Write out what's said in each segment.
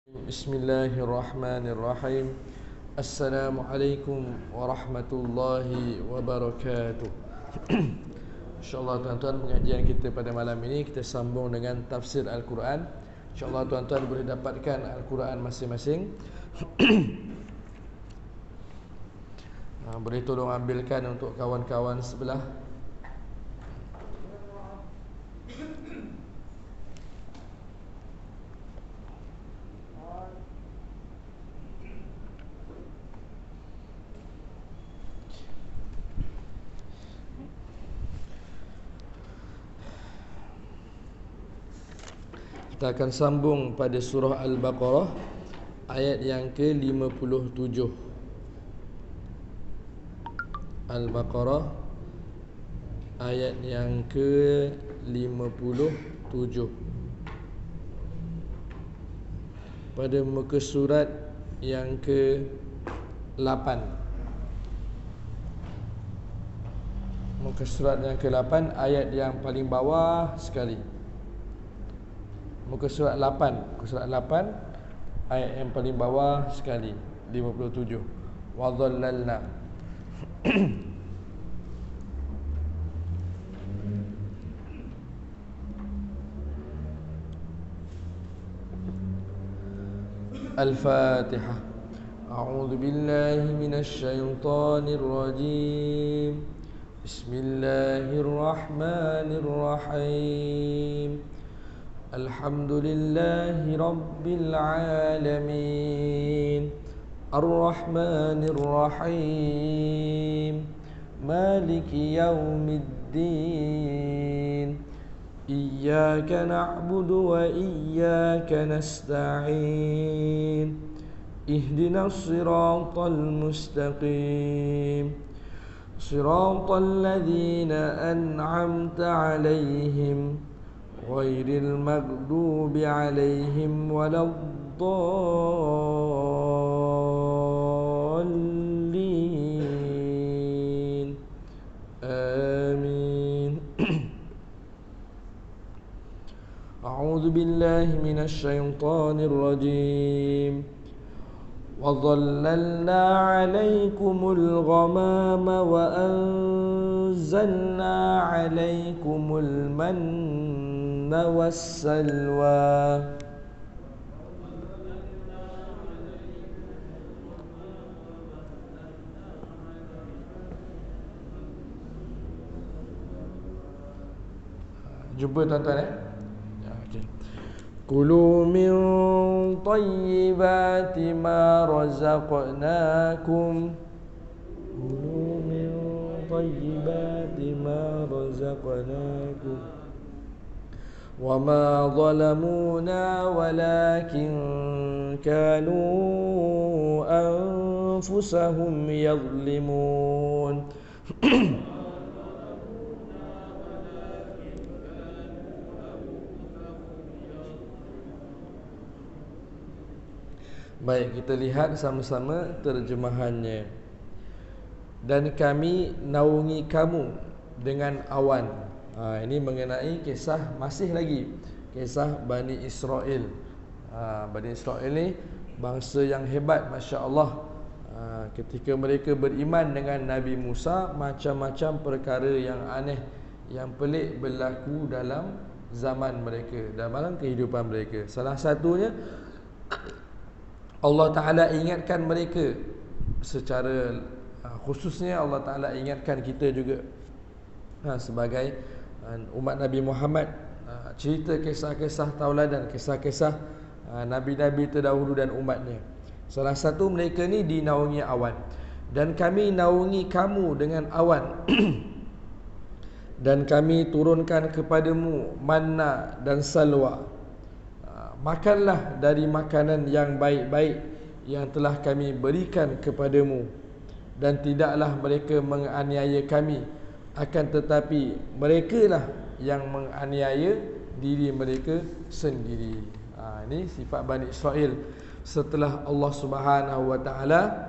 Bismillahirrahmanirrahim. Assalamualaikum warahmatullahi wabarakatuh. InsyaAllah tuan-tuan, pengajian kita pada malam ini kita sambung dengan tafsir Al-Quran. InsyaAllah tuan-tuan boleh dapatkan Al-Quran masing-masing. Boleh tolong ambilkan untuk kawan-kawan sebelah. Kita akan sambung pada surah Al-Baqarah ayat yang ke-57. Al-Baqarah ayat yang ke-57. Pada muka surat yang ke-8. Muka surat yang ke-8, ayat yang paling bawah sekali. Muka surat 8, muka surat 8 ayat yang paling bawah sekali, 57. Wa dhallalna. Al-Fatihah. A'udzu billahi minasy syaithanir rajim. Bismillahirrahmanirrahim. Alhamdulillahi Rabbil Alamin. Ar-Rahmanir Rahim. Maliki Yawmiddin. Iyyaka na'budu wa iyyaka nasta'in. Ihdinas siratal mustaqim. Siratal ladzina an'amta 'alaihim ghairil maghdubi 'alaihim waladdallin. Amin. A'udzu billahi minasy syaithanir rajim. Wa dhallalna 'alaikumul ghamama wa anzalna 'alaikumul manna wassalwa. Jumpa tuan-tuan okey. Kulu min tayyibati ma razaqnakum. Kulu min tayyibati ma razaqnakum. Wa ma zalamuna walakin kanu anfusahum yadhlimun. Baik, kita lihat sama-sama terjemahannya. Dan kami naungi kamu dengan awan. Ini mengenai kisah, masih lagi kisah Bani Israel. Bani Israel ni bangsa yang hebat, Masya Allah. Ketika mereka beriman dengan Nabi Musa, macam-macam perkara yang aneh, yang pelik berlaku dalam zaman mereka, dalam kehidupan mereka. Salah satunya, Allah Ta'ala ingatkan mereka secara khususnya Allah Ta'ala ingatkan kita juga sebagai umat Nabi Muhammad. Cerita kisah-kisah tauladan, kisah-kisah Nabi-Nabi terdahulu dan umatnya. Salah satu mereka ni dinaungi awan. Dan kami naungi kamu dengan awan. Dan kami turunkan kepadamu manna dan salwa. Makanlah dari makanan yang baik-baik yang telah kami berikan kepadamu. Dan tidaklah mereka menganiaya kami, akan tetapi merekalah yang menganiaya diri mereka sendiri. Ini sifat Bani Israel. Setelah Allah Subhanahu wa Ta'ala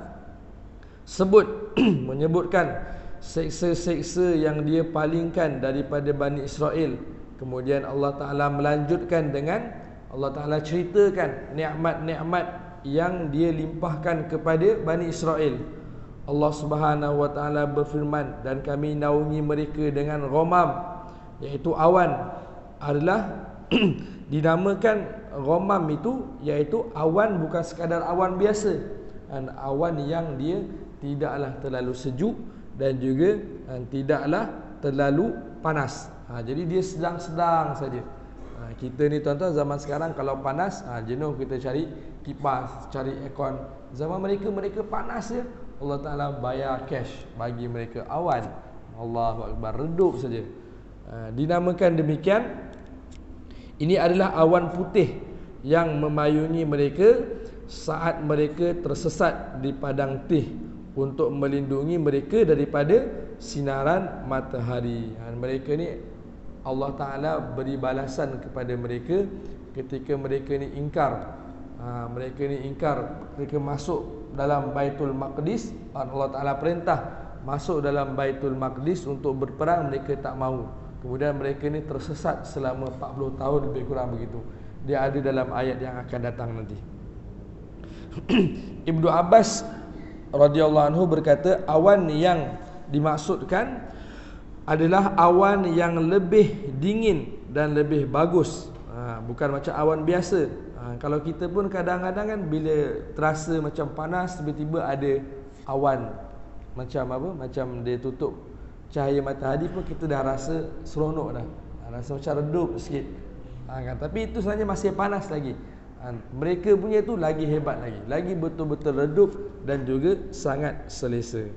menyebutkan seksa-seksa yang dia palingkan daripada Bani Israel, kemudian Allah Ta'ala melanjutkan dengan Allah Ta'ala ceritakan nikmat-nikmat yang dia limpahkan kepada Bani Israel. Allah Subhanahu wa Ta'ala berfirman, dan kami naungi mereka dengan ghamam, iaitu awan. Adalah dinamakan ghamam itu, iaitu awan bukan sekadar awan biasa, dan awan yang dia tidaklah terlalu sejuk dan juga tidaklah terlalu panas. Jadi dia sedang-sedang saja. Kita ni tuan-tuan zaman sekarang kalau panas, jenuh kita cari kipas, cari aircon. Zaman mereka panas je, Allah Ta'ala bayar cash bagi mereka awan. Allahu Akbar, redup saja. Dinamakan demikian. Ini adalah awan putih yang memayungi mereka saat mereka tersesat di padang tih, untuk melindungi mereka daripada sinaran matahari. Mereka ni Allah Ta'ala beri balasan kepada mereka ketika mereka ni ingkar. Mereka masuk dalam Baitul Maqdis. Allah Ta'ala perintah masuk dalam Baitul Maqdis untuk berperang, mereka tak mahu. Kemudian mereka ni tersesat selama 40 tahun lebih kurang begitu. Dia ada dalam ayat yang akan datang nanti. Ibnu Abbas radhiyallahu anhu berkata, awan yang dimaksudkan adalah awan yang lebih dingin dan lebih bagus. Bukan macam awan biasa. Kalau kita pun kadang-kadang kan bila terasa macam panas, tiba-tiba ada awan macam apa? Macam dia tutup cahaya matahari pun kita dah rasa seronok dah. Rasa macam redup sikit. Tapi itu sebenarnya masih panas lagi. Mereka punya tu lagi hebat lagi. Lagi betul-betul redup dan juga sangat selesa.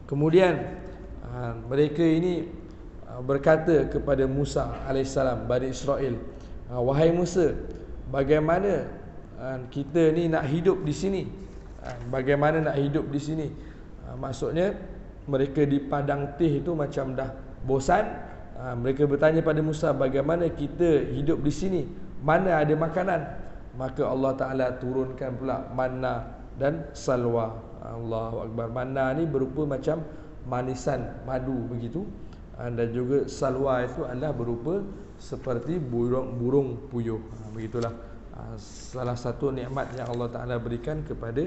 Kemudian mereka ini berkata kepada Musa alaihissalam, Bani Israel, wahai Musa, bagaimana kita ni nak hidup di sini? Bagaimana nak hidup di sini? Maksudnya mereka di padang tih itu macam dah bosan. Mereka bertanya pada Musa, bagaimana kita hidup di sini? Mana ada makanan? Maka Allah Ta'ala turunkan pula manna dan salwa. Allahu Akbar. Manna ni berupa macam manisan madu begitu, dan juga salwa itu adalah berupa seperti burung puyuh. Begitulah salah satu nikmat yang Allah Ta'ala berikan kepada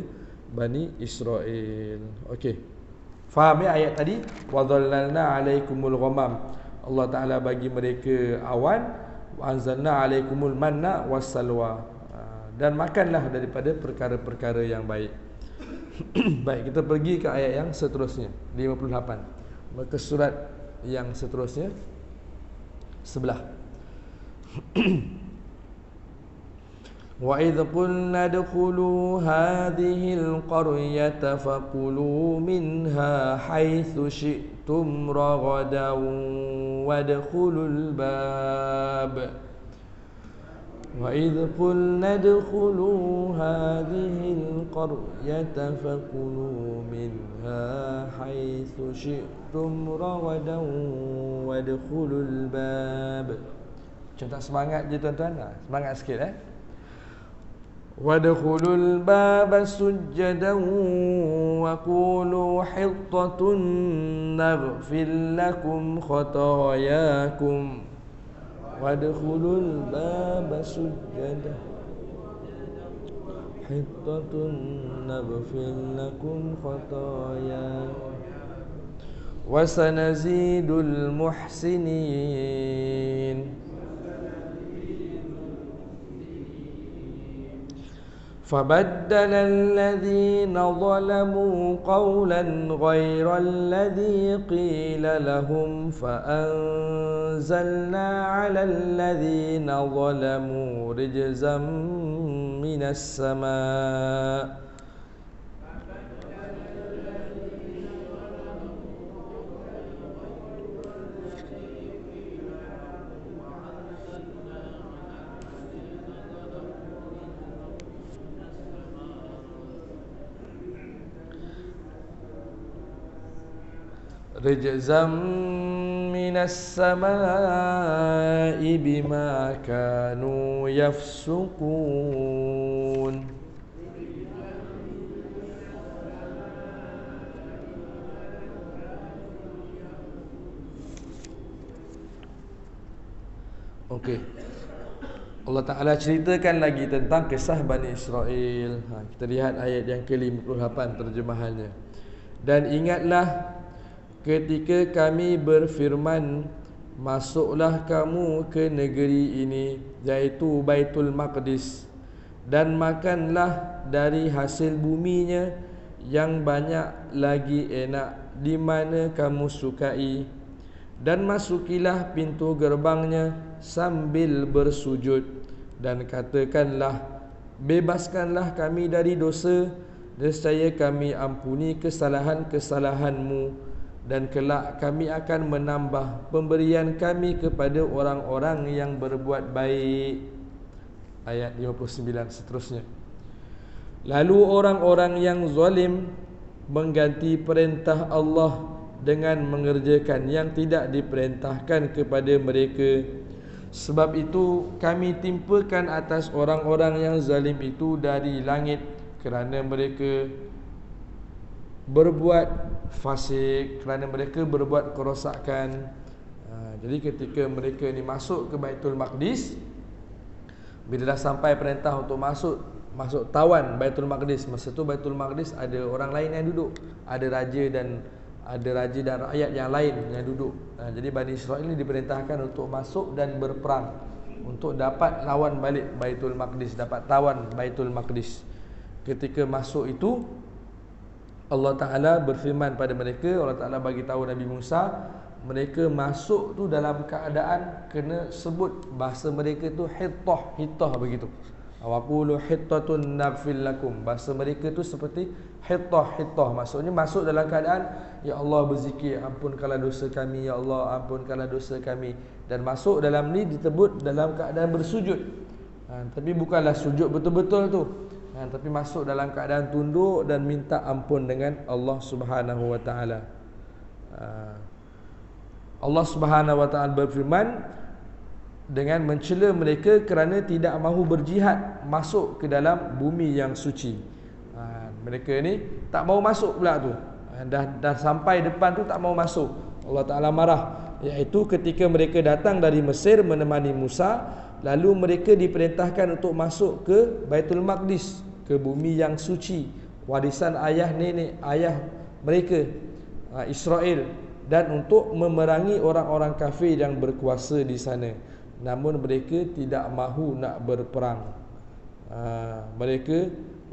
Bani Israel. Okey, faham ya ayat tadi? Wa dhallalna alaikumul ghamam. Allah Ta'ala bagi mereka awan. Wa anzalna alaikumul manna wassalwa. Dan makanlah daripada perkara-perkara yang baik. Baik, kita pergi ke ayat yang seterusnya, 58. Maka surat yang seterusnya sebelah. Wa idh qulna adkhulu hadhil qaryata faqulu minha haitsu syi'tum ragadan wadkhulul bab. Wa idh qulna adkhulu hadhil qaryata faqulu minha haitsu syi'tum ragadan wadkhulul bab. Contoh semangat je tuan-tuan. Semangat sikit وَادْخُلُوا الْبَابَ سُجَّدًا وَقُولُوا حِطَّةٌ نَغْفِرْ لَكُمْ خَطَايَاكُمْ وَادْخُلُوا الْبَابَ سُجَّدًا حِطَّةٌ نَغْفِرْ لَكُمْ خَطَايَاكُمْ وَسَنَزِيدُ الْمُحْسِنِينَ. فبدل الذين ظلموا قولا غير الذي قيل لهم فأنزلنا على الذين ظلموا رجزا من السماء رجزا من السماء بما كانوا يفسقون. Okey. Allah Ta'ala ceritakan lagi tentang kisah Bani Israel. Kita lihat ayat yang ke-58 terjemahannya. Dan ingatlah ketika kami berfirman, masuklah kamu ke negeri ini, iaitu Baitul Maqdis, dan makanlah dari hasil buminya yang banyak lagi enak di mana kamu sukai, dan masukilah pintu gerbangnya sambil bersujud, dan katakanlah, bebaskanlah kami dari dosa, nescaya kami ampuni kesalahan-kesalahanmu, dan kelak kami akan menambah pemberian kami kepada orang-orang yang berbuat baik. Ayat 59 seterusnya. Lalu orang-orang yang zalim mengganti perintah Allah dengan mengerjakan yang tidak diperintahkan kepada mereka. Sebab itu kami timpakan atas orang-orang yang zalim itu dari langit, kerana mereka berbuat fasik, kerana mereka berbuat kerosakan. Jadi ketika mereka ni masuk ke Baitul Maqdis, bila dah sampai perintah untuk masuk tawan Baitul Maqdis, masa tu Baitul Maqdis ada orang lain yang duduk, ada raja dan rakyat yang lain yang duduk. Jadi Bani Israel ni diperintahkan untuk masuk dan berperang untuk dapat lawan balik Baitul Maqdis, dapat tawan Baitul Maqdis. Ketika masuk itu, Allah Ta'ala berfirman pada mereka, Allah Ta'ala bagi tahu Nabi Musa, mereka masuk tu dalam keadaan kena sebut bahasa mereka tu hittah begitu. Waqulu hittatun naghfir lakum. Bahasa mereka tu seperti hittah. Maksudnya masuk dalam keadaan, ya Allah berzikir, ampunkanlah dosa kami, ya Allah ampunkanlah dosa kami. Dan masuk dalam ni disebut dalam keadaan bersujud. Tapi bukanlah sujud betul-betul tu. Tapi masuk dalam keadaan tunduk dan minta ampun dengan Allah Subhanahu wa taala. Allah Subhanahu wa taala berfirman dengan mencela mereka kerana tidak mahu berjihad masuk ke dalam bumi yang suci. Mereka ni tak mahu masuk pula tu. Dah sampai depan tu tak mahu masuk. Allah Ta'ala marah, iaitu ketika mereka datang dari Mesir menemani Musa, lalu mereka diperintahkan untuk masuk ke Baitul Maqdis, ke bumi yang suci, warisan ayah nenek ayah mereka, Israel, dan untuk memerangi orang-orang kafir yang berkuasa di sana. Namun mereka tidak mahu nak berperang. Mereka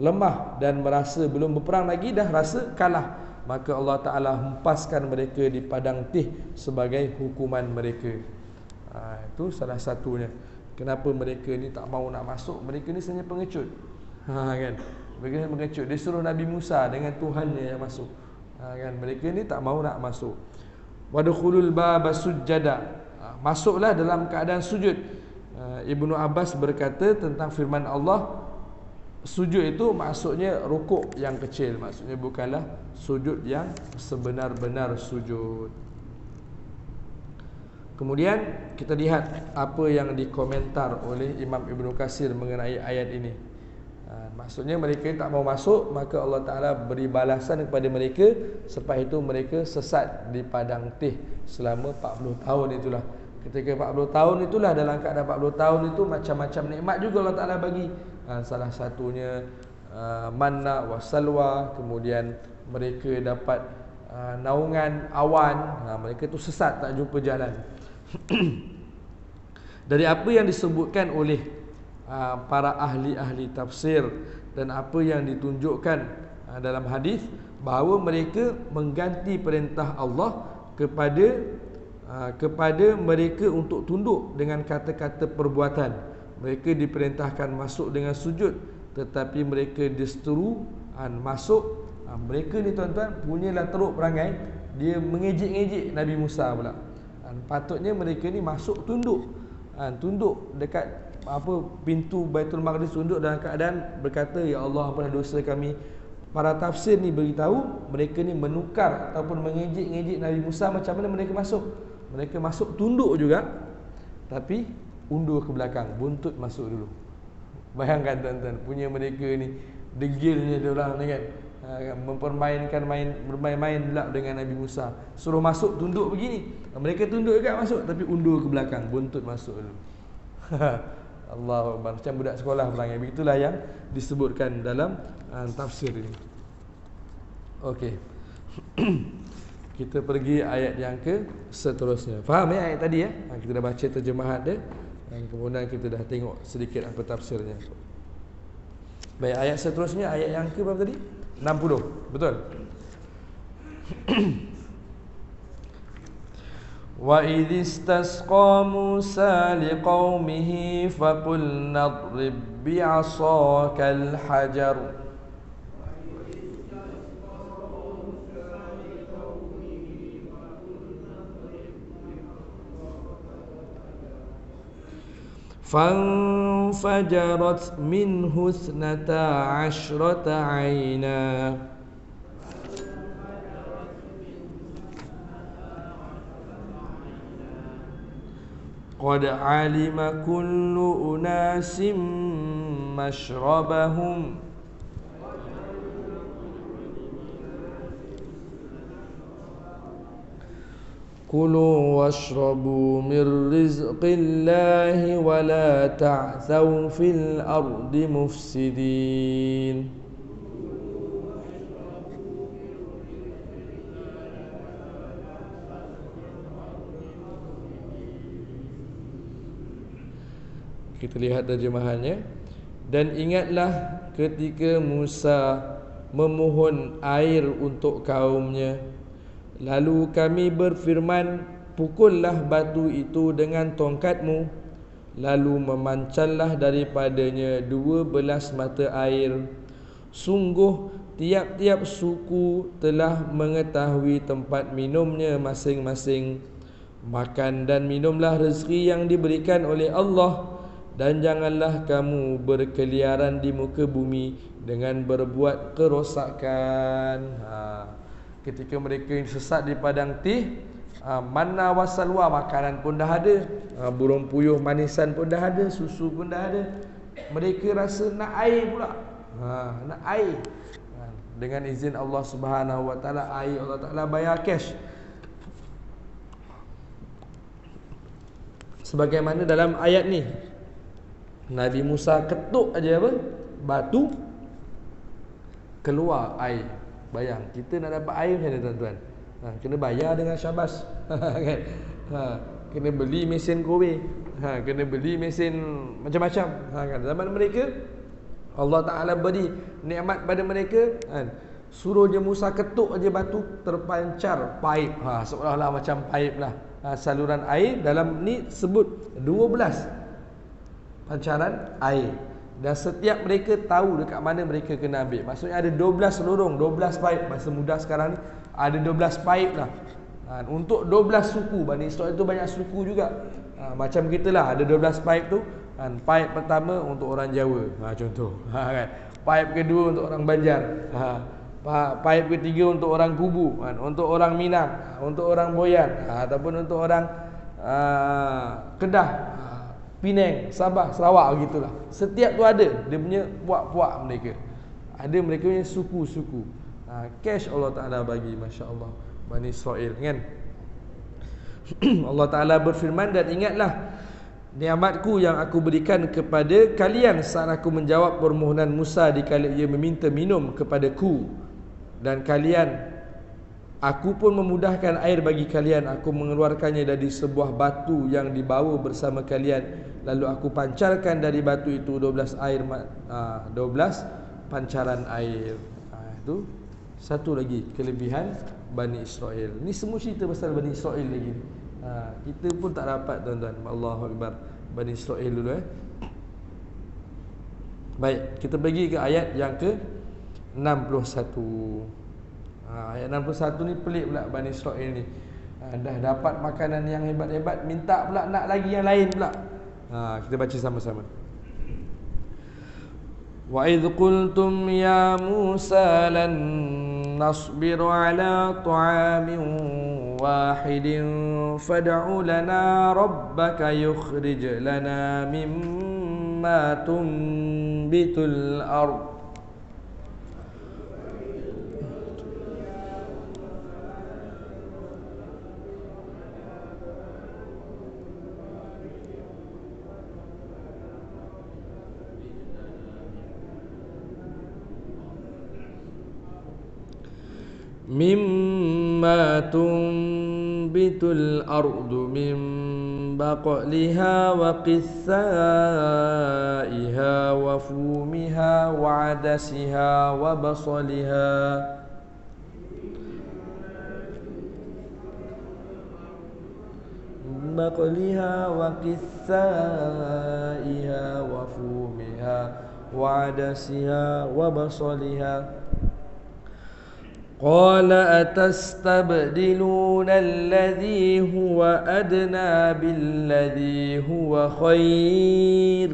lemah dan merasa belum berperang lagi dah rasa kalah. Maka Allah Ta'ala hempaskan mereka di padang Tih sebagai hukuman mereka. Itu salah satunya. Kenapa mereka ni tak mahu nak masuk? Mereka ni sebenarnya pengecut. Kan? Mereka ni pengecut. Dia suruh Nabi Musa dengan Tuhannya yang masuk. Kan? Mereka ni tak mahu nak masuk. Wadkhulul baba sujjada. Masuklah dalam keadaan sujud. Ibnu Abbas berkata tentang firman Allah, sujud itu maksudnya rukuk yang kecil, maksudnya bukanlah sujud yang sebenar-benar sujud. Kemudian kita lihat apa yang dikomentar oleh Imam Ibnu Katsir mengenai ayat ini. Maksudnya mereka tak mau masuk, maka Allah Ta'ala beri balasan kepada mereka. Selepas itu mereka sesat di padang Tih selama 40 tahun itulah. Ketika 40 tahun itulah, dalam keadaan 40 tahun itu macam-macam nikmat juga Allah Ta'ala bagi. Salah satunya manna wa salwa. Kemudian mereka dapat naungan awan. Mereka tu sesat, tak jumpa jalan. Dari apa yang disebutkan oleh para ahli-ahli tafsir dan apa yang ditunjukkan dalam hadis, bahawa mereka mengganti perintah Allah kepada mereka untuk tunduk dengan kata-kata perbuatan. Mereka diperintahkan masuk dengan sujud, tetapi mereka diseteru masuk. Mereka ni tuan-tuan punyalah teruk perangai, dia mengejek-ngejek Nabi Musa pula. Patutnya mereka ni masuk tunduk. Tunduk dekat pintu Baitul Maqdis, tunduk dalam keadaan berkata, ya Allah ampunilah dosa kami. Para tafsir ni beritahu mereka ni menukar ataupun mengejek-ngejek Nabi Musa. Macam mana mereka masuk? Mereka masuk tunduk juga, tapi undur ke belakang, buntut masuk dulu. Bayangkan tuan-tuan, punya mereka ni degilnya diorang ni kan, bermain-main pula dengan Nabi Musa. Suruh masuk tunduk begini, mereka tunduk juga masuk, tapi undur ke belakang, buntut masuk dulu. Allahu Akbar. Macam budak sekolah perangai. Begitulah yang disebutkan dalam tafsir ini. Okey. Kita pergi ayat yang ke seterusnya. Faham ya ayat tadi ya? Kita dah baca terjemahan dia dan kemudian kita dah tengok sedikit apa tafsirnya. Baik, ayat seterusnya ayat yang ke berapa tadi? 60. Betul? Wa idh istasqa Musa liqaumihi faqulna idrib bi'asakal hajar. فانفجرت منه 12 عينا قد علم كل أناس مشربهم كلوا واشربوا من رزق الله ولا تعثوا في الأرض مفسدين. Kita lihat terjemahannya. Dan ingatlah ketika Musa memohon air untuk kaumnya, lalu kami berfirman, pukullah batu itu dengan tongkatmu, lalu memancarlah daripadanya 12 mata air. Sungguh tiap-tiap suku telah mengetahui tempat minumnya masing-masing. Makan dan minumlah rezeki yang diberikan oleh Allah, dan janganlah kamu berkeliaran di muka bumi dengan berbuat kerosakan. Ketika mereka sesat di padang Tih, manna wasalwa, makanan pun dah ada, burung puyuh manisan pun dah ada, susu pun dah ada. Mereka rasa nak air pula. Nak air. Dengan izin Allah Subhanahu Wa Taala, air Allah Taala bayar cash. Sebagaimana dalam ayat ni, Nabi Musa ketuk aja apa? Batu, keluar air. Bayang, kita nak dapat air macam mana tuan-tuan? Kena bayar dengan syabas. Kan? Kena beli mesin kowe. Kena beli mesin macam-macam. Kan? Zaman mereka, Allah Ta'ala beri nikmat pada mereka. Suruh je Musa ketuk aja batu, terpancar paip. Seolah-olah macam paip lah. Saluran air dalam ni sebut 12 pancaran air. Dan setiap mereka tahu dekat mana mereka kena ambil. Maksudnya ada 12 lorong, 12 paip. Bahasa mudah sekarang ni ada 12 paip lah. Untuk 12 suku. Bani Israel itu banyak suku juga. Macam kita lah, ada 12 paip tu. Paip pertama untuk orang Jawa, contoh. Kan? Paip kedua untuk orang Banjar. Paip ketiga untuk orang Kubu, untuk orang Minang, untuk orang Boyan, ataupun untuk orang Kedah, Penang, Sabah, Sarawak, begitulah. Setiap tu ada dia punya puak-puak mereka. Ada mereka punya suku-suku. Cash Allah Ta'ala bagi, masya-Allah, Bani Israel, kan? Allah Ta'ala berfirman, dan ingatlah nikmatku yang aku berikan kepada kalian saat aku menjawab permohonan Musa dikala ia meminta minum kepadaku. Dan kalian, aku pun memudahkan air bagi kalian. Aku mengeluarkannya dari sebuah batu yang dibawa bersama kalian. Lalu aku pancarkan dari batu itu 12 pancaran air. Itu satu lagi kelebihan Bani Israel. Ni semua cerita pasal Bani Israel lagi. Kita pun tak dapat, tuan-tuan. Allahu Akbar. Bani Israel dulu. Baik, kita pergi ke ayat yang ke 61. Ayat 61 ni pelik pula Bani Israel ni. Dah dapat makanan yang hebat-hebat, minta pula nak lagi yang lain pula. Kita baca sama-sama. Wa idh qultum ya Musa lan nasbiru ala ta'amin wahidin fad'u lana rabbaka yukhrij lana mimma tunbitul ardh. مما تنبت الأرض من بقلها وقثائها وفومها وعدسها وبصلها بقلها وقثائها وفومها وعدسها وبصلها قال أتستبدلون الذي هو أدنى بالذي هو خير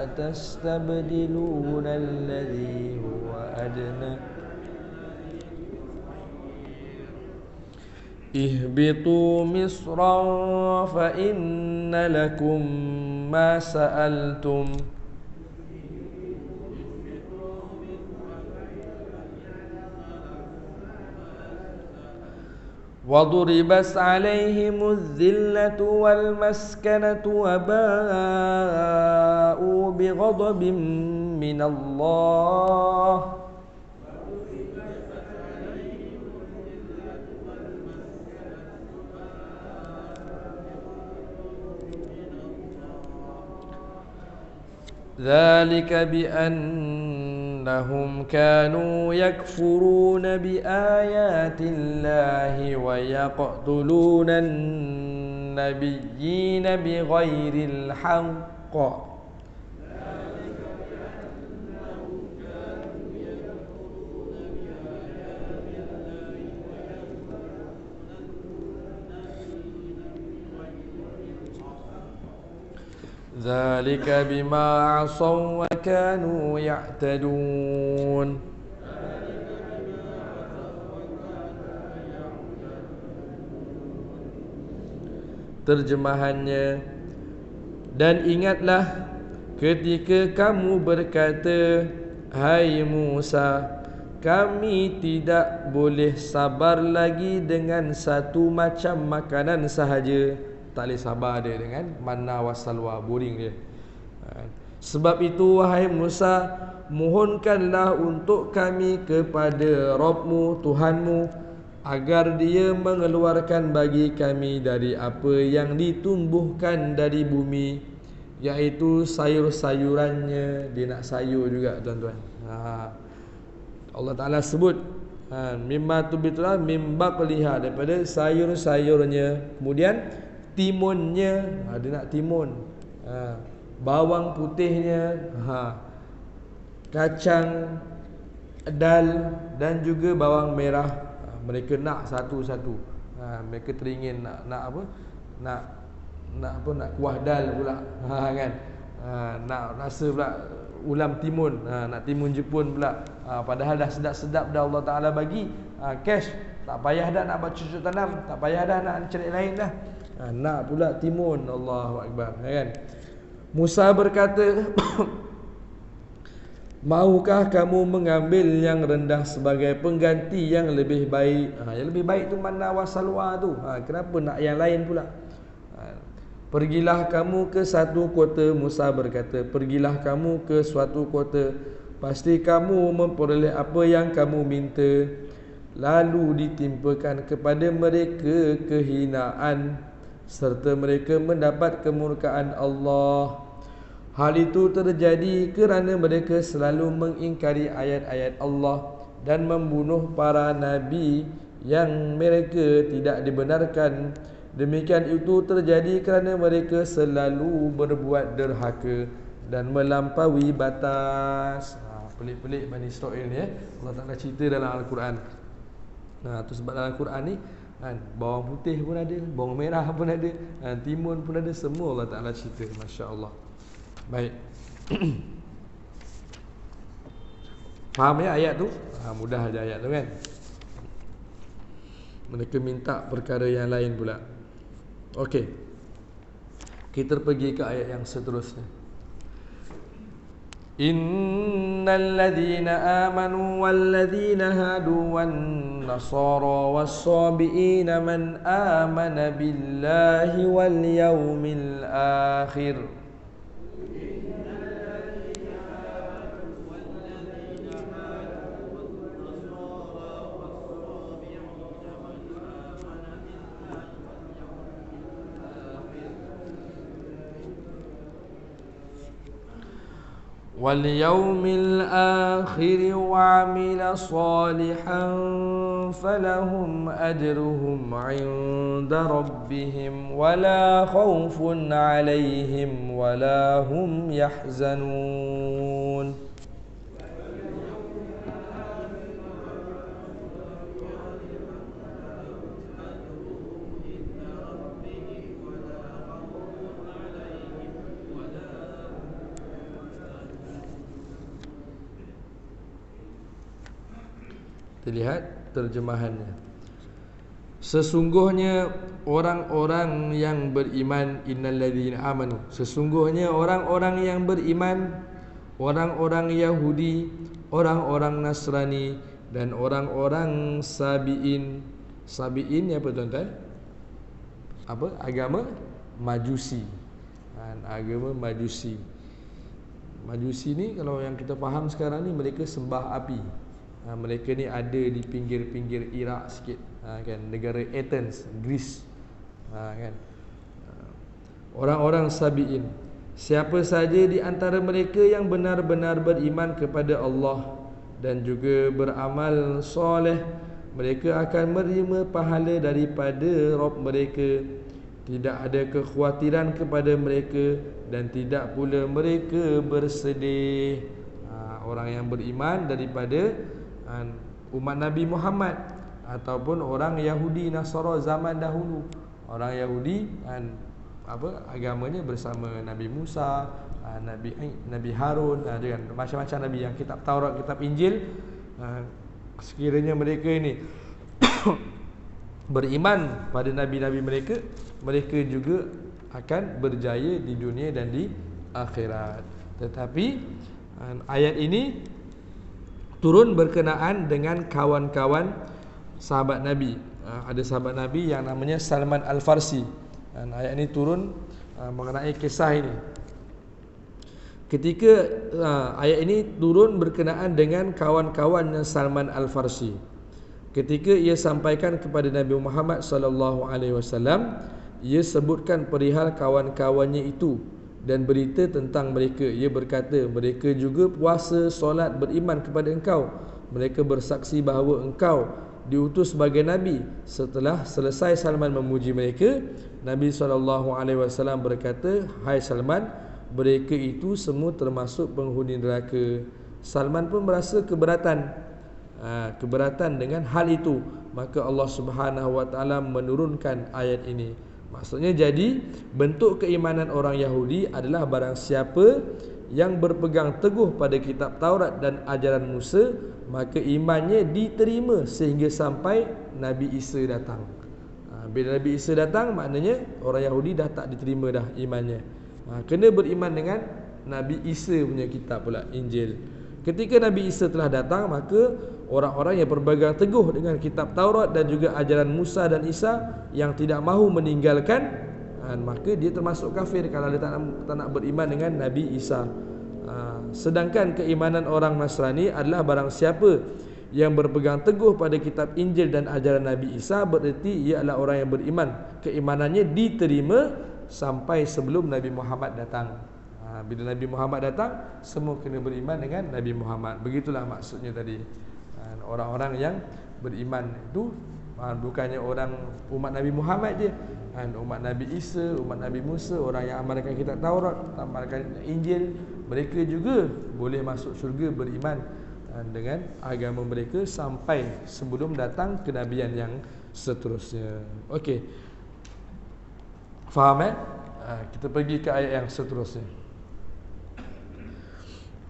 أتستبدلون الذي هو أدنى اهبطوا مصرا فإن لكم ما سألتم وضربت عليهم الذلة والمسكنة وباءوا بغضب من الله ذلك بأنهم كانوا يكفرون بآيات الله ويقتلون النبيين بغير الحق ذلك بما عصوا وكانوا يعتدون. Terjemahannya, dan ingatlah ketika kamu berkata, hai Musa, kami tidak boleh sabar lagi dengan satu macam makanan sahaja. Tak boleh sabar dia dengan manna wassalwa, boring dia. Sebab itu wahai Musa, mohonkanlah untuk kami kepada Rabbmu, Tuhanmu, agar dia mengeluarkan bagi kami dari apa yang ditumbuhkan dari bumi, iaitu sayur-sayurannya. Dia nak sayur juga tuan-tuan. Allah Ta'ala sebut mimma tubitulah mimba keliha, daripada sayur-sayurnya. Kemudian timunnya, dia nak timun, bawang putihnya, kacang, dal dan juga bawang merah. Mereka nak satu-satu. Mereka teringin nak apa? Nak kuah dal pula, kan? Nak rasa pula ulam timun, nak timun Jepun pula. Padahal dah sedap-sedap dah Allah Ta'ala bagi cash. Tak payah dah nak buat cucuk tanam, tak payah dah nak cari lain dah. Nak pula timun. Allahu Akbar, kan? Musa berkata, maukah kamu mengambil yang rendah sebagai pengganti yang lebih baik? Yang lebih baik tu manna wassalwa tu. Kenapa nak yang lain pula? Pergilah kamu ke satu kota. Musa berkata, pergilah kamu ke suatu kota, pasti kamu memperoleh apa yang kamu minta. Lalu ditimpakan kepada mereka kehinaan, serta mereka mendapat kemurkaan Allah. Hal itu terjadi kerana mereka selalu mengingkari ayat-ayat Allah dan membunuh para nabi yang mereka tidak dibenarkan. Demikian itu terjadi kerana mereka selalu berbuat derhaka dan melampaui batas. Pelik-pelik Bani Israel ni, Allah Ta'ala cerita dalam Al-Quran. Tu sebab dalam Al-Quran ni bawang putih pun ada, bawang merah pun ada, timun pun ada, semua Allah Ta'ala cerita. Masya Allah. Baik. Faham ya ayat tu? Mudah aja ayat tu, kan? Mereka minta perkara yang lain pula. Okey, kita pergi ke ayat yang seterusnya. Innal ladzina amanu wal ladzina hadu wan nasara was-sabiina man amana billahi wal yaumil akhir. واليوم الآخر وعمل صالحا فلهم أجرهم عند ربهم ولا خوف عليهم ولا هم يحزنون. Kita lihat terjemahannya. Sesungguhnya orang-orang yang beriman, innalladzina amanu, sesungguhnya orang-orang yang beriman, orang-orang Yahudi, orang-orang Nasrani dan orang-orang Sabi'in. Sabi'in apa tuan-tuan? Apa? Agama Majusi. Agama Majusi. Majusi ni kalau yang kita faham sekarang ni, mereka sembah api. Mereka ni ada di pinggir-pinggir Iraq sikit, kan, negara Athens, Greece, kan. Orang-orang Sabi'in, siapa saja di antara mereka yang benar-benar beriman kepada Allah dan juga beramal soleh, mereka akan menerima pahala daripada Rabb mereka. Tidak ada kekhawatiran kepada mereka dan tidak pula mereka bersedih. Orang yang beriman daripada umat Nabi Muhammad ataupun orang Yahudi Nasara zaman dahulu. Orang Yahudi agamanya bersama Nabi Musa, Nabi Harun, dengan macam-macam nabi yang kitab Taurat, kitab Injil. Sekiranya mereka ini beriman pada nabi-nabi mereka, mereka juga akan berjaya di dunia dan di akhirat. Tetapi ayat ini turun berkenaan dengan kawan-kawan sahabat Nabi. Ada sahabat Nabi yang namanya Salman Al-Farsi. Ayat ini turun mengenai kisah ini. Ketika ayat ini turun berkenaan dengan kawan-kawan Salman Al-Farsi. Ketika ia sampaikan kepada Nabi Muhammad sallallahu alaihi wasallam, ia sebutkan perihal kawan-kawannya itu dan berita tentang mereka. Ia berkata, mereka juga puasa, solat, beriman kepada engkau. Mereka bersaksi bahawa engkau diutus sebagai Nabi. Setelah selesai Salman memuji mereka, Nabi SAW berkata, hai Salman, mereka itu semua termasuk penghuni neraka. Salman pun merasa keberatan dengan hal itu. Maka Allah Subhanahu Wa Taala menurunkan ayat ini. Maksudnya, jadi bentuk keimanan orang Yahudi adalah barang siapa yang berpegang teguh pada kitab Taurat dan ajaran Musa, maka imannya diterima sehingga sampai Nabi Isa datang. Bila Nabi Isa datang, maknanya orang Yahudi dah tak diterima dah imannya. Kena beriman dengan Nabi Isa punya kitab pula, Injil. Ketika Nabi Isa telah datang, maka orang-orang yang berpegang teguh dengan kitab Taurat dan juga ajaran Musa dan Isa yang tidak mahu meninggalkan, maka dia termasuk kafir kalau dia tak nak beriman dengan Nabi Isa. Sedangkan keimanan orang Nasrani adalah barang siapa yang berpegang teguh pada kitab Injil dan ajaran Nabi Isa, bererti ia adalah orang yang beriman. Keimanannya diterima sampai sebelum Nabi Muhammad datang. Bila Nabi Muhammad datang, semua kena beriman dengan Nabi Muhammad. Begitulah maksudnya tadi. Orang-orang yang beriman itu bukannya orang umat Nabi Muhammad je, umat Nabi Isa, umat Nabi Musa, orang yang amalkan kitab Taurat, amalkan Injil, mereka juga boleh masuk syurga beriman dengan agama mereka sampai sebelum datang kenabian yang seterusnya. Okey, faham kita pergi ke ayat yang seterusnya.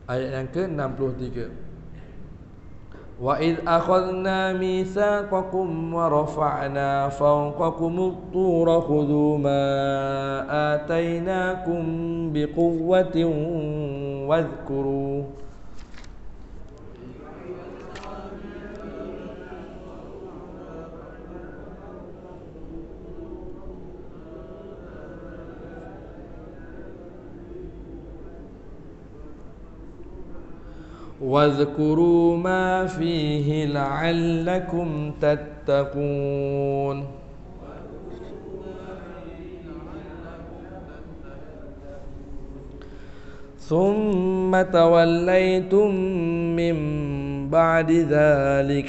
Ayat yang ke-63. Wa id akhadna mitsaqakum wa rafa'na fawqakumut tura khudhu ma atainakum biquwwatin wadhkuru. Wadhkuru ma fihi la'allakum tattaqun. ثم توليتم من بعد ذلك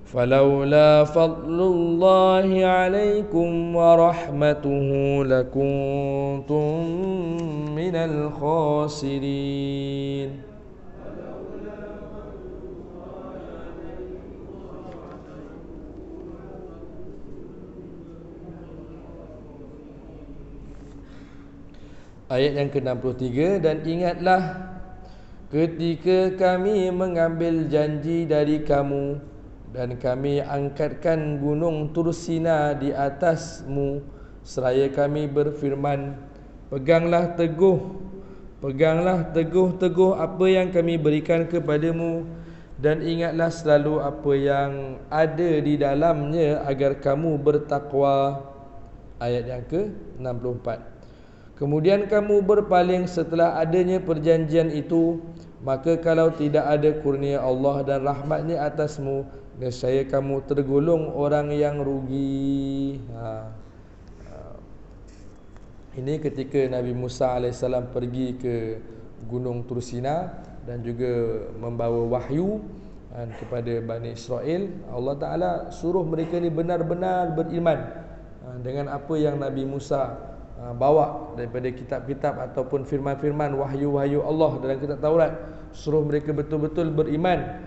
فلولا فضل الله عليكم ورحمته لكنتم من الخاسرين. Ayat yang ke-63, dan ingatlah ketika kami mengambil janji dari kamu dan kami angkatkan gunung Tursina di atasmu seraya kami berfirman, peganglah teguh apa yang kami berikan kepadamu dan ingatlah selalu apa yang ada di dalamnya agar kamu bertakwa. Ayat yang ke-64. Kemudian kamu berpaling setelah adanya perjanjian itu, maka kalau tidak ada kurnia Allah dan rahmatnya atasmu, nescaya kamu tergolong orang yang rugi. Ini ketika Nabi Musa AS pergi ke Gunung Tursina dan juga membawa wahyu kepada Bani Israel. Allah Ta'ala suruh mereka ni benar-benar beriman dengan apa yang Nabi Musa bawa daripada kitab-kitab ataupun firman-firman wahyu-wahyu Allah dalam kitab Taurat. Suruh mereka betul-betul beriman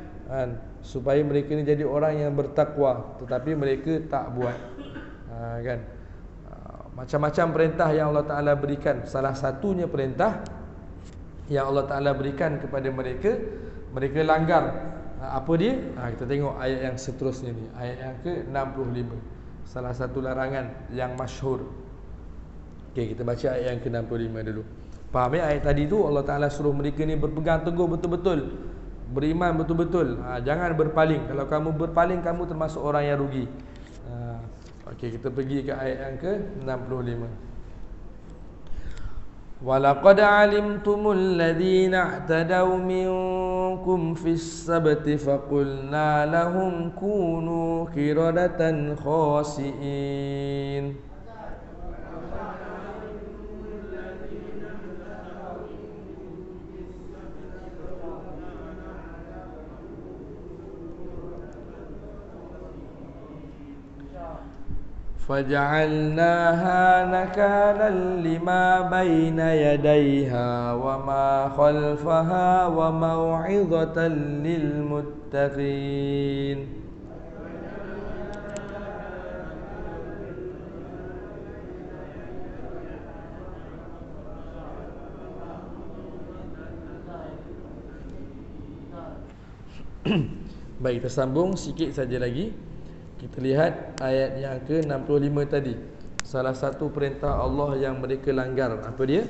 supaya mereka ni jadi orang yang bertakwa, tetapi mereka tak buat. Macam-macam perintah yang Allah Ta'ala berikan. Salah satunya perintah yang Allah Ta'ala berikan kepada mereka, mereka langgar. Apa dia? Kita tengok ayat yang seterusnya ni, ayat yang ke-65. Salah satu larangan yang masyhur. Okey, kita baca ayat yang ke-65 dulu. Faham ayat tadi tu Allah Ta'ala suruh mereka ni berpegang teguh betul-betul, beriman betul-betul. Jangan berpaling. Kalau kamu berpaling, kamu termasuk orang yang rugi. Okey, kita pergi ke ayat yang ke-65. Walaqad alimtumul ladzina i'tadaw minkum fis sabti faqulna lahum kunu qiradatan khasi'in. فجعلناها نكالا لما بين يديها وما خلفها وموعظة للمتقين. Baik, kita sambung sikit saja lagi. Kita lihat ayat yang ke-65 tadi. Salah satu perintah Allah yang mereka langgar, apa dia?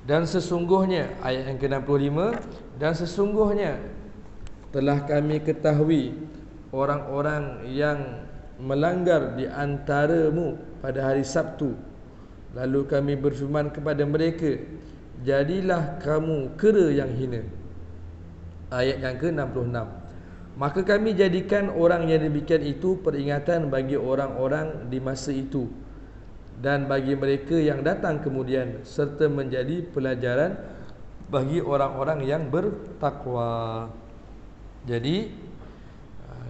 Dan sesungguhnya, ayat yang ke-65, dan sesungguhnya telah kami ketahui orang-orang yang melanggar di antaramu pada hari Sabtu. Lalu kami berfirman kepada mereka, jadilah kamu kera yang hina. Ayat yang ke-66. Maka kami jadikan orang yang demikian itu peringatan bagi orang-orang di masa itu dan bagi mereka yang datang kemudian, serta menjadi pelajaran bagi orang-orang yang bertakwa. Jadi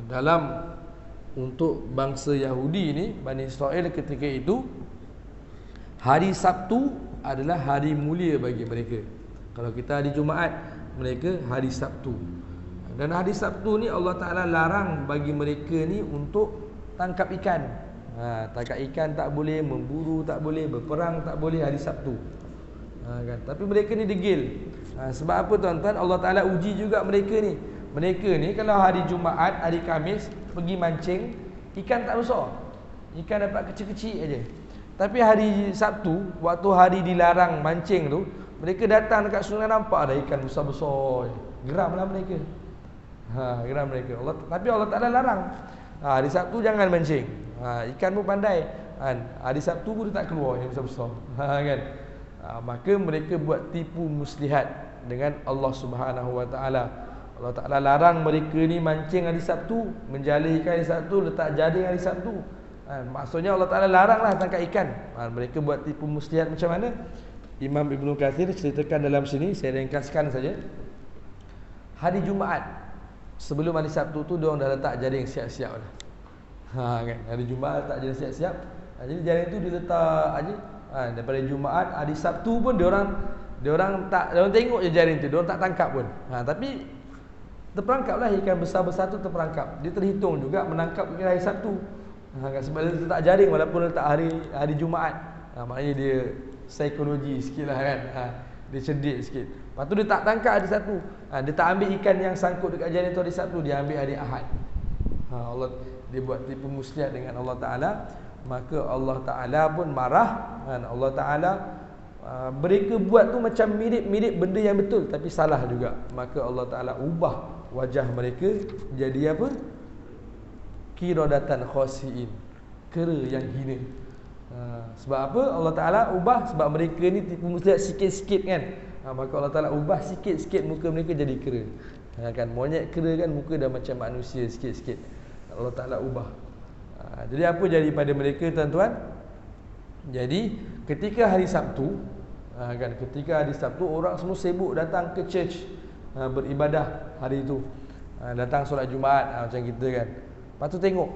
dalam untuk bangsa Yahudi ni, Bani Israel ketika itu, hari Sabtu adalah hari mulia bagi mereka. Kalau kita hari Jumaat, mereka hari Sabtu. Dan hari Sabtu ni Allah Ta'ala larang bagi mereka ni untuk tangkap ikan. Tangkap ikan tak boleh, memburu tak boleh, berperang tak boleh hari Sabtu. Kan? Tapi mereka ni degil. Sebab apa tuan-tuan? Allah Ta'ala uji juga mereka ni. Mereka ni kalau hari Jumaat, hari Khamis pergi mancing, ikan tak besar. Ikan dapat kecil-kecil aja. Tapi hari Sabtu, waktu hari dilarang mancing tu, mereka datang dekat sungai, nampak ada ikan besar-besar. Geramlah mereka. Geram mereka. Tapi Allah Ta'ala larang. Hari Sabtu jangan mancing. Ikan pun pandai. Hari Sabtu pun dia tak keluar yang besar-besar. Kan? Maka mereka buat tipu muslihat dengan Allah Subhanahu Wa Ta'ala. Allah Ta'ala larang mereka ni mancing hari Sabtu, menjala ikan hari Sabtu, letak jaring hari Sabtu. Maksudnya Allah Ta'ala laranglah tangkap ikan. Mereka buat tipu muslihat macam mana? Imam Ibn Kathir ceritakan dalam sini, saya ringkaskan saja. Hari Jumaat sebelum hari Sabtu tu diorang dah letak jaring siap-siap dah. Kan? Hari Jumaat letak jaring siap-siap. Jadi jaring tu diletak aja. Daripada Jumaat, hari Sabtu pun diorang tengok je jaring tu, diorang tak tangkap pun. Tapi terperangkaplah ikan besar-besar tu terperangkap. Dia terhitung juga menangkap hari Sabtu. Sebab dia letak jaring walaupun letak hari Jumaat. Maknanya dia psikologi sikit lah kan. Dia cerdik sikit. Lepas tu dia tak tangkap hari Sabtu. Dia tak ambil ikan yang sangkut dekat jaring tu hari Sabtu, dia ambil hari Ahad. Allah, dia buat tipu muslihat dengan Allah Ta'ala. Maka Allah Ta'ala pun marah. Allah Ta'ala mereka buat tu macam mirip-mirip benda yang betul, tapi salah juga. Maka Allah Ta'ala ubah wajah mereka jadi apa? Qiradatan khasiin, kera yang hina. Sebab apa Allah Ta'ala ubah? Sebab mereka ni tipu muslihat sikit-sikit kan. Maka Allah Ta'ala ubah sikit-sikit muka mereka jadi kera. Kan monyet kera kan muka dah macam manusia sikit-sikit. Allah Ta'ala ubah. Jadi apa jadi pada mereka tuan-tuan? Jadi ketika hari Sabtu, ketika hari Sabtu orang semua sibuk datang ke church, beribadah hari itu. Datang solat Jumaat macam kita kan. Lepas tu tengok,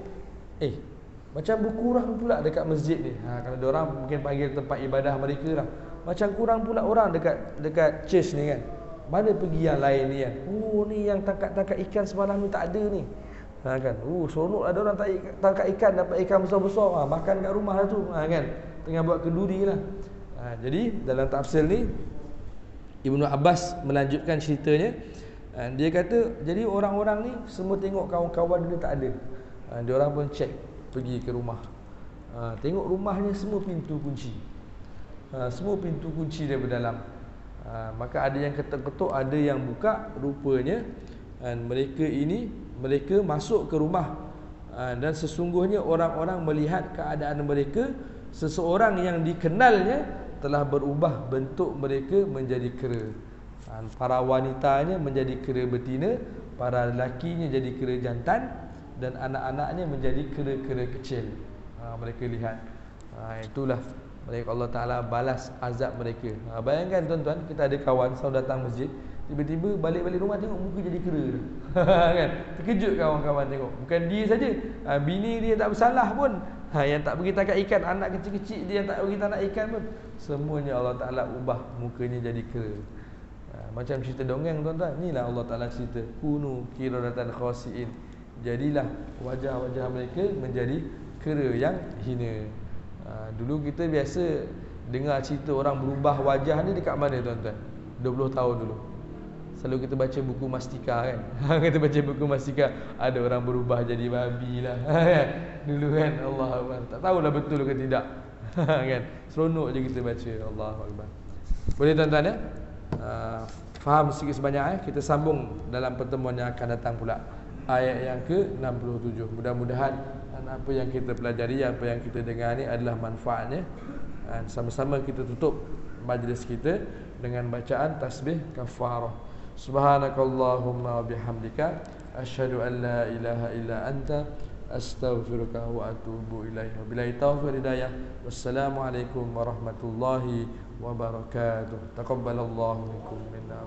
macam berkurang pula dekat masjid ni. Kalau diorang mungkin panggil tempat ibadah mereka lah, macam kurang pula orang dekat church ni kan. Mana pergi yang lain ni kan? Ni yang tangkap ikan semalam ni tak ada ni. Kan. Seronok ada orang tangkap ikan, dapat ikan besar-besar. Makan kat rumah lah tu. Kan. Tengah buat kenduri lah. Jadi dalam tafsir ni Ibnu Abbas melanjutkan ceritanya. Dia kata, jadi orang-orang ni semua tengok kawan-kawan dia tak ada. Dia orang pun cek, pergi ke rumah. Tengok rumahnya semua pintu kunci. Semua pintu kunci daripada dalam. Maka ada yang ketuk-ketuk, ada yang buka. Rupanya mereka masuk ke rumah. Dan sesungguhnya orang-orang melihat keadaan mereka, seseorang yang dikenalnya telah berubah bentuk mereka menjadi kera. Para wanitanya menjadi kera betina, para lelakinya jadi kera jantan, dan anak-anaknya menjadi kera-kera kecil. Mereka lihat. Itulah mereka Allah Ta'ala balas azab mereka. Bayangkan tuan-tuan, kita ada kawan selalu datang masjid, tiba-tiba balik-balik rumah tengok muka jadi kera dah. Kan? Terkejut kawan-kawan tengok. Bukan dia saja, bini dia tak bersalah pun. Yang tak pergi tangkap ikan, anak kecil-kecil dia yang tak pergi tangkap ikan pun, semuanya Allah Ta'ala ubah mukanya jadi kera. Macam cerita dongeng tuan-tuan. Inilah Allah Ta'ala cerita, kunu qiradatan khasiin. Jadilah wajah-wajah mereka menjadi kera yang hina. Dulu kita biasa dengar cerita orang berubah wajah ni dekat mana tuan-tuan? 20 tahun dulu selalu kita baca buku Mastika kan. Kita baca buku Mastika, ada orang berubah jadi babi lah. Dulu kan, Allah Akbar. Tak tahulah betul ke tidak. Kan? Seronok je kita baca. Allah Akbar. Boleh tuan-tuan ya? Faham sikit sebanyak Kita sambung dalam pertemuan yang akan datang pula, ayat yang ke-67. Mudah-mudahan apa yang kita pelajari, apa yang kita dengar ni adalah manfaatnya. Sama-sama kita tutup majlis kita dengan bacaan tasbih kafarah. Subhanakallahumma wa bihamdika asyhadu an la ilaha illa anta astaghfiruka wa atubu ilaik. Wabillahi taufiq hidayah. Wassalamualaikum warahmatullahi wabarakatuh. Taqabbalallahu minkum minna.